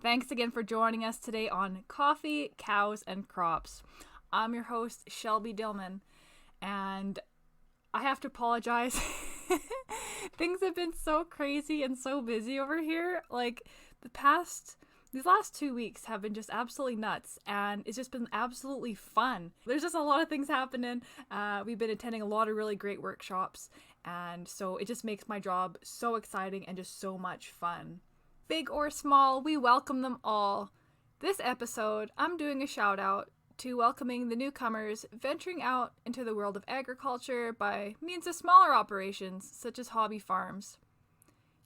Thanks again for joining us today on Coffee, Cows, and Crops. I'm your host, Shelby Dillman, and I have to apologize. Things have been so crazy and so busy over here. These last 2 weeks have been just absolutely nuts, and it's just been absolutely fun. There's just a lot of things happening. We've been attending a lot of really great workshops, and so it just makes my job so exciting and just so much fun. Big or small, we welcome them all. This episode, I'm doing a shout out to welcoming the newcomers venturing out into the world of agriculture by means of smaller operations such as hobby farms.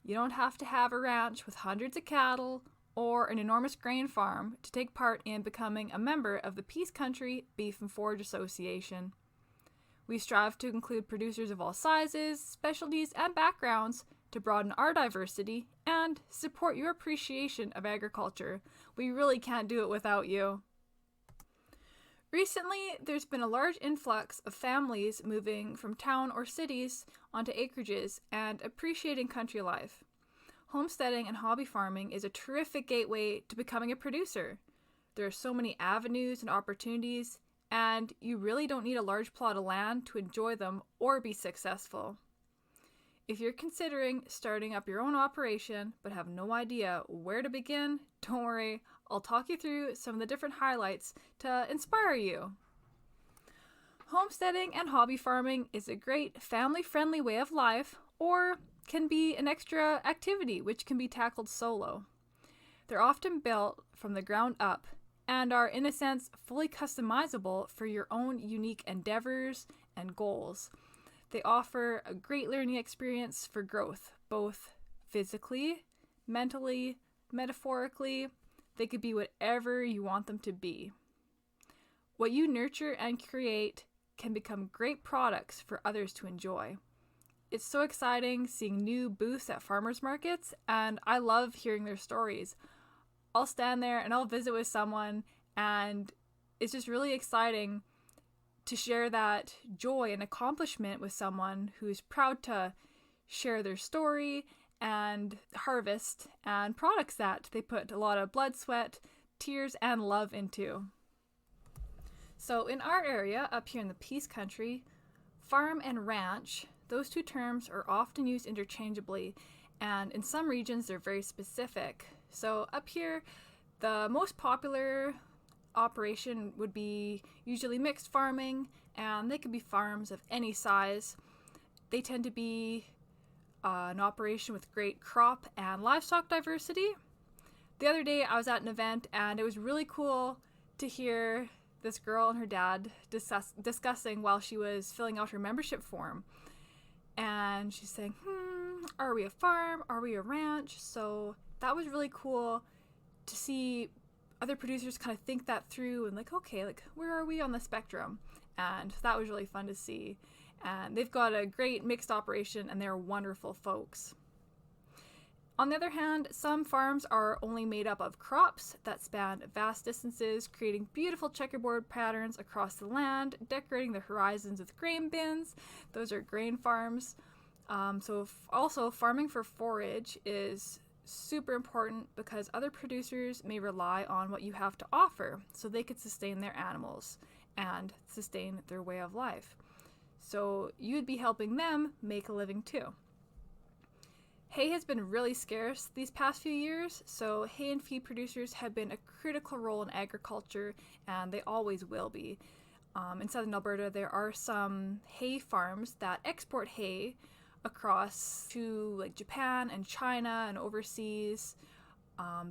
You don't have to have a ranch with hundreds of cattle or an enormous grain farm to take part in becoming a member of the Peace Country Beef and Forage Association. We strive to include producers of all sizes, specialties, and backgrounds to broaden our diversity and support your appreciation of agriculture. We really can't do it without you. Recently, there's been a large influx of families moving from town or cities onto acreages and appreciating country life. Homesteading and hobby farming is a terrific gateway to becoming a producer. There are so many avenues and opportunities, and you really don't need a large plot of land to enjoy them or be successful. If you're considering starting up your own operation but have no idea where to begin, don't worry, I'll talk you through some of the different highlights to inspire you. Homesteading and hobby farming is a great family-friendly way of life, or can be an extra activity which can be tackled solo. They're often built from the ground up and are, in a sense, fully customizable for your own unique endeavors and goals. They offer a great learning experience for growth, both physically, mentally, metaphorically. They could be whatever you want them to be. What you nurture and create can become great products for others to enjoy. It's so exciting seeing new booths at farmers markets, and I love hearing their stories. I'll stand there and I'll visit with someone, and it's just really exciting to share that joy and accomplishment with someone who's proud to share their story and harvest and products that they put a lot of blood, sweat, tears, and love into. So in our area, up here in the Peace Country, farm and ranch, those two terms are often used interchangeably, and in some regions they're very specific. So up here, the most popular operation would be usually mixed farming, and they could be farms of any size. They tend to be an operation with great crop and livestock diversity. The other day I was at an event, and it was really cool to hear this girl and her dad discussing while she was filling out her membership form. And she's saying, are we a farm? Are we a ranch? So that was really cool to see other producers kind of think that through and okay, where are we on the spectrum? And that was really fun to see. And they've got a great mixed operation, and they're wonderful folks. On the other hand, some farms are only made up of crops that span vast distances, creating beautiful checkerboard patterns across the land, decorating the horizons with grain bins. Those are grain farms. Also, farming for forage is super important because other producers may rely on what you have to offer so they could sustain their animals and sustain their way of life. So you'd be helping them make a living too. Hay has been really scarce these past few years, so hay and feed producers have been a critical role in agriculture, and they always will be. In southern Alberta, there are some hay farms that export hay across to Japan and China and overseas.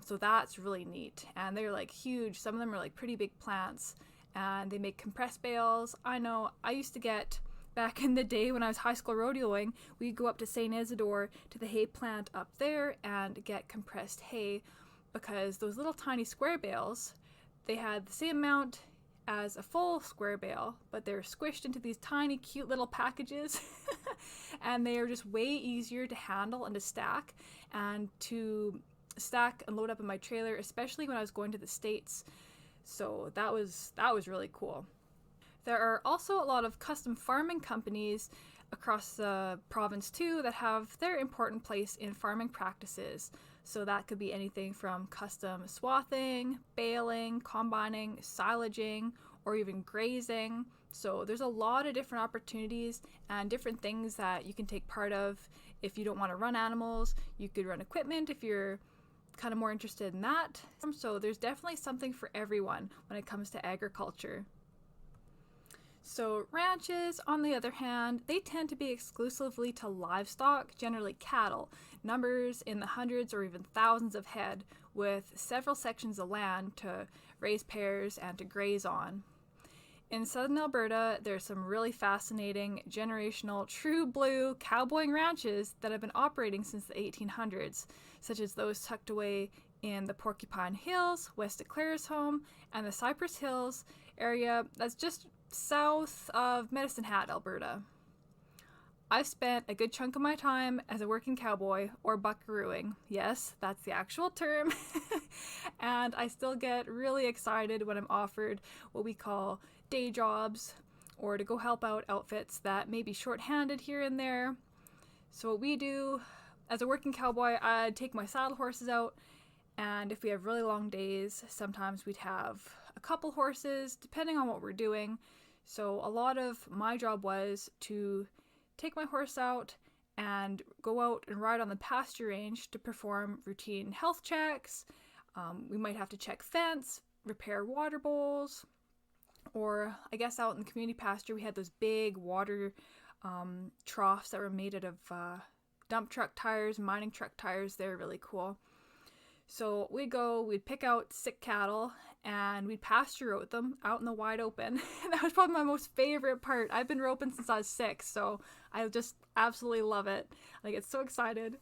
So that's really neat. And they're huge. Some of them are pretty big plants, and they make compressed bales. I know I used to get, back in the day when I was high school rodeoing, we'd go up to St. Isidore to the hay plant up there and get compressed hay, because those little tiny square bales, they had the same amount as a full square bale, but they're squished into these tiny cute little packages and they are just way easier to handle and to stack and load up in my trailer, especially when I was going to the States. So that was really cool. There are also a lot of custom farming companies across the province too that have their important place in farming practices. So that could be anything from custom swathing, baling, combining, silaging, or even grazing. So there's a lot of different opportunities and different things that you can take part of. If you don't want to run animals, you could run equipment if you're kind of more interested in that. So there's definitely something for everyone when it comes to agriculture. So ranches, on the other hand, they tend to be exclusively to livestock, generally cattle, numbers in the hundreds or even thousands of head, with several sections of land to raise pairs and to graze on. In southern Alberta, there's some really fascinating, generational, true blue cowboying ranches that have been operating since the 1800s, such as those tucked away in the Porcupine Hills, west of Claresholm, and the Cypress Hills area that's just south of Medicine Hat, Alberta. I've spent a good chunk of my time as a working cowboy or buckarooing. Yes, that's the actual term. And I still get really excited when I'm offered what we call day jobs or to go help out outfits that may be short-handed here and there. So what we do as a working cowboy, I'd take my saddle horses out, and if we have really long days, sometimes we'd have a couple horses, depending on what we're doing. So a lot of my job was to take my horse out and go out and ride on the pasture range to perform routine health checks. We might have to check fence, repair water bowls, or I guess out in the community pasture we had those big water troughs that were made out of dump truck tires, mining truck tires. They're really cool. So we'd pick out sick cattle and we'd pasture rope them out in the wide open. That was probably my most favorite part. I've been roping since I was 6, so I just absolutely love it. I get so excited.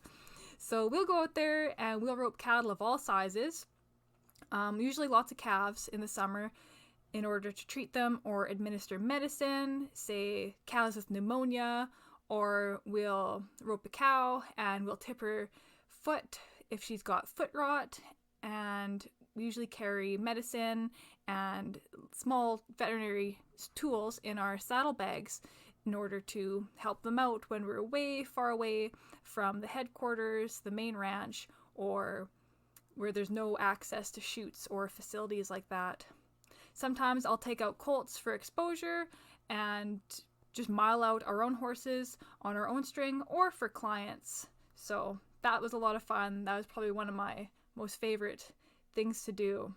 So we'll go out there and we'll rope cattle of all sizes, usually lots of calves in the summer, in order to treat them or administer medicine, say cows with pneumonia, or we'll rope a cow and we'll tip her foot if she's got foot rot, and we usually carry medicine and small veterinary tools in our saddlebags in order to help them out when we're way far away from the headquarters, the main ranch, or where there's no access to chutes or facilities like that. Sometimes I'll take out colts for exposure and just mile out our own horses on our own string or for clients. So that was a lot of fun. That was probably one of my most favorite things to do.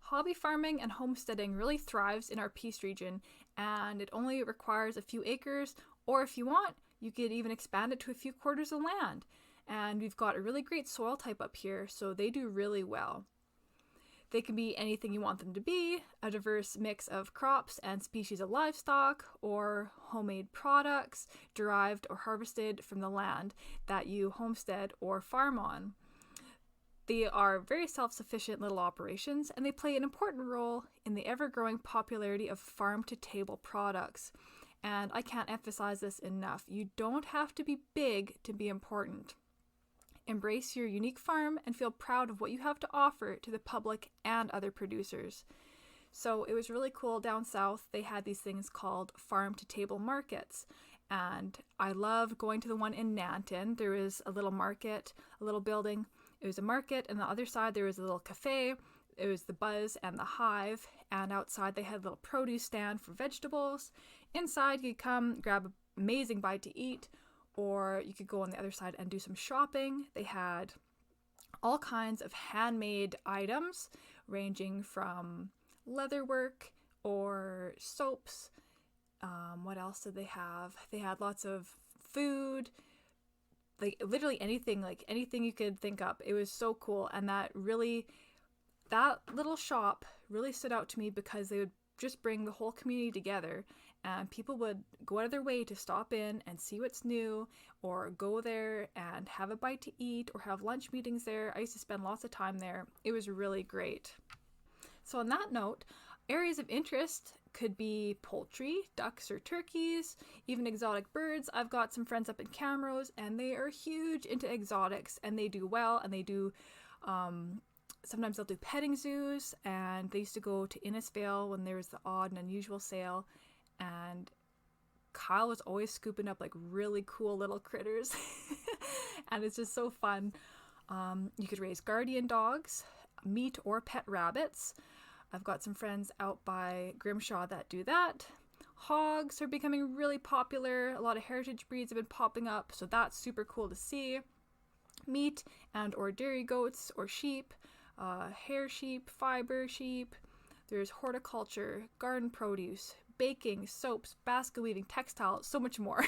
Hobby farming and homesteading really thrives in our Peace region, and it only requires a few acres, or if you want, you could even expand it to a few quarters of land. And we've got a really great soil type up here, so they do really well. They can be anything you want them to be, a diverse mix of crops and species of livestock, or homemade products derived or harvested from the land that you homestead or farm on. They are very self-sufficient little operations, and they play an important role in the ever-growing popularity of farm-to-table products. And I can't emphasize this enough. You don't have to be big to be important. Embrace your unique farm and feel proud of what you have to offer to the public and other producers. So it was really cool down south. They had these things called farm-to-table markets. And I loved going to the one in Nanton. There was a little market, a little building. It was a market, and the other side there was a little cafe. It was the Buzz and the Hive, and outside they had a little produce stand for vegetables. Inside you could come grab an amazing bite to eat, or you could go on the other side and do some shopping. They had all kinds of handmade items, ranging from leatherwork or soaps. What else did they have? They had lots of food, like literally anything you could think up. It was so cool, and that little shop really stood out to me because they would just bring the whole community together, and people would go out of their way to stop in and see what's new, or go there and have a bite to eat, or have lunch meetings there. I used to spend lots of time there. It was really great. So on that note, areas of interest could be poultry, ducks or turkeys, even exotic birds. I've got some friends up in Camrose, and they are huge into exotics, and they do well, and they do sometimes they'll do petting zoos, and they used to go to Innisfail when there was the odd and unusual sale, and Kyle was always scooping up like really cool little critters and it's just so fun. You could raise guardian dogs, meet or pet rabbits. I've got some friends out by Grimshaw that do that. Hogs are becoming really popular. A lot of heritage breeds have been popping up, so that's super cool to see. Meat and or dairy goats or sheep, hair sheep, fiber sheep. There's horticulture, garden produce, baking, soaps, basket weaving, textiles, so much more.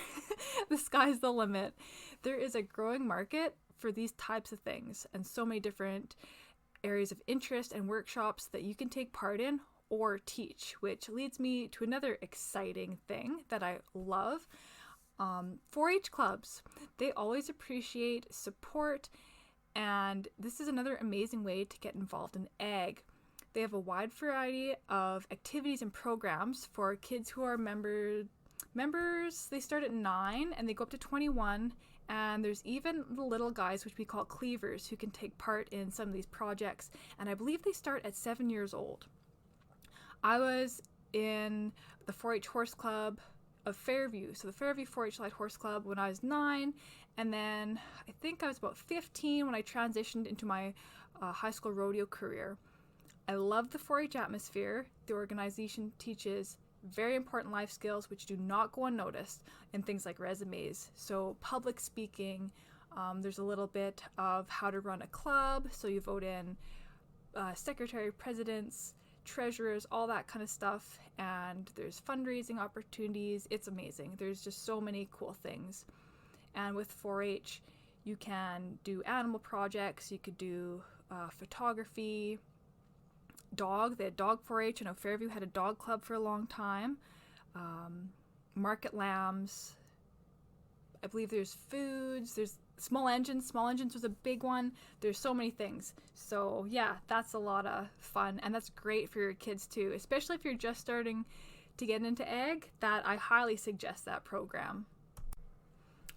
The sky's the limit. There is a growing market for these types of things and so many different areas of interest and workshops that you can take part in or teach, which leads me to another exciting thing that I love. 4-H clubs. They always appreciate support, and this is another amazing way to get involved in ag. They have a wide variety of activities and programs for kids who are members. They start at 9 and they go up to 21, and there's even the little guys, which we call cleavers, who can take part in some of these projects, and I believe they start at 7 years old. I was in the 4-H Horse Club of Fairview, so the Fairview 4-H Light Horse Club, when I was 9, and then I think I was about 15 when I transitioned into my high school rodeo career. I love the 4-H atmosphere. The organization teaches very important life skills which do not go unnoticed in things like resumes. So public speaking, there's a little bit of how to run a club, so you vote in secretary, presidents, treasurers, all that kind of stuff, and there's fundraising opportunities. It's amazing. There's just so many cool things. And with 4-H, you can do animal projects, you could do photography, they had dog 4-H. I know Fairview had a dog club for a long time. Market lambs. I believe there's foods, there's small engines was a big one. There's so many things. So yeah, that's a lot of fun, and that's great for your kids too, especially if you're just starting to get into ag. That I highly suggest that program.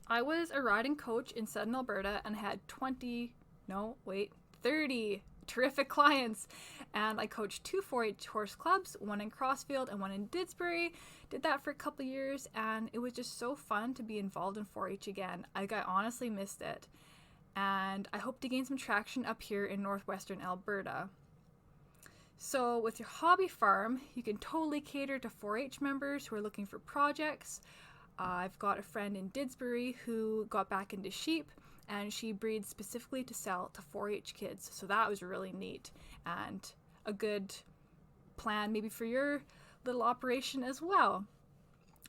I was a riding coach in Southern Alberta and had 30 terrific clients, and I coached 2 4-H horse clubs, one in Crossfield and one in Didsbury. Did that for a couple years, and it was just so fun to be involved in 4-H again. I honestly missed it, and I hope to gain some traction up here in northwestern Alberta. So with your hobby farm, you can totally cater to 4-H members who are looking for projects. I've got a friend in Didsbury who got back into sheep, and she breeds specifically to sell to 4-H kids. So that was really neat and a good plan maybe for your little operation as well.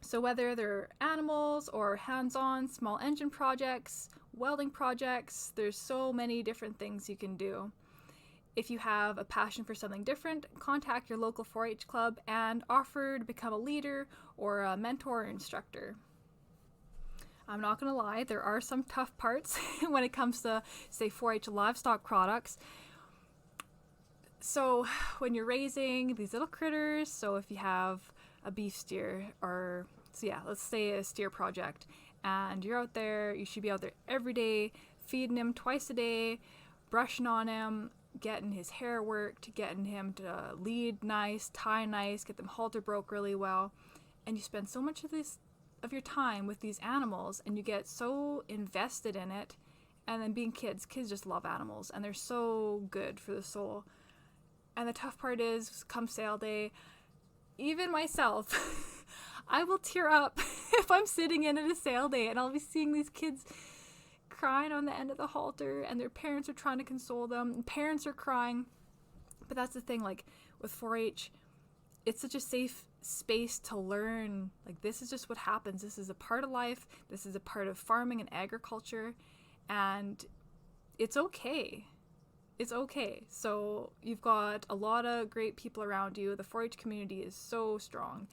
So whether they're animals or hands-on small engine projects, welding projects, there's so many different things you can do. If you have a passion for something different, contact your local 4-H club and offer to become a leader or a mentor or instructor. I'm not going to lie, there are some tough parts when it comes to, say, 4-H livestock products. So when you're raising these little critters, so if you have a beef steer, or so yeah, let's say a steer project, and you're out there, you should be out there every day, feeding him twice a day, brushing on him, getting his hair worked, getting him to lead nice, tie nice, get them halter broke really well, and you spend so much of your time with these animals, and you get so invested in it. And then being kids just love animals, and they're so good for the soul. And the tough part is, come sale day, even myself, I will tear up if I'm sitting in at a sale day and I'll be seeing these kids crying on the end of the halter, and their parents are trying to console them, and parents are crying. But that's the thing, like with 4-H, it's such a safe space to learn. Like, this is just what happens. This is a part of life. This is a part of farming and agriculture, and it's okay. It's okay. So you've got a lot of great people around you. The 4-H community is so strong,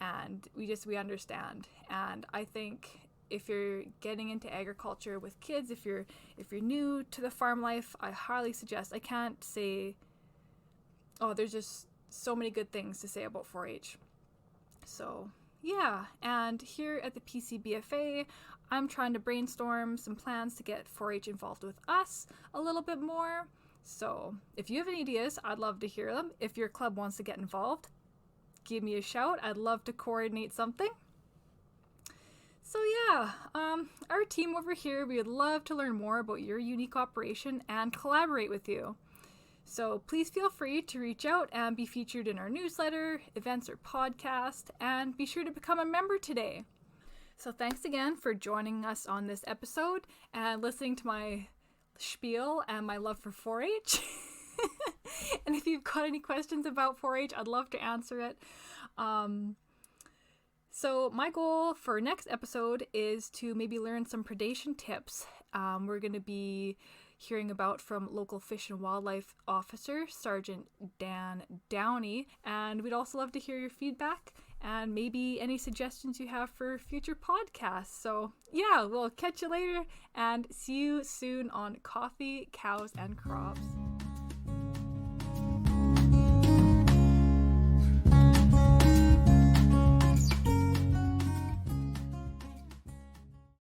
and we understand. And I think if you're getting into agriculture with kids, if you're new to the farm life, I highly suggest. I can't say, there's just so many good things to say about 4-H. So yeah, and here at the PCBFA, I'm trying to brainstorm some plans to get 4-H involved with us a little bit more. So if you have any ideas, I'd love to hear them. If your club wants to get involved, give me a shout. I'd love to coordinate something. So yeah, our team over here, we would love to learn more about your unique operation and collaborate with you. So please feel free to reach out and be featured in our newsletter, events, or podcast, and be sure to become a member today. So thanks again for joining us on this episode and listening to my spiel and my love for 4-H. And if you've got any questions about 4-H, I'd love to answer it. So my goal for next episode is to maybe learn some predation tips. We're going to be hearing about from local Fish and Wildlife Officer, Sergeant Dan Downey, and we'd also love to hear your feedback and maybe any suggestions you have for future podcasts. So yeah, we'll catch you later and see you soon on Coffee, Cows, and Crops.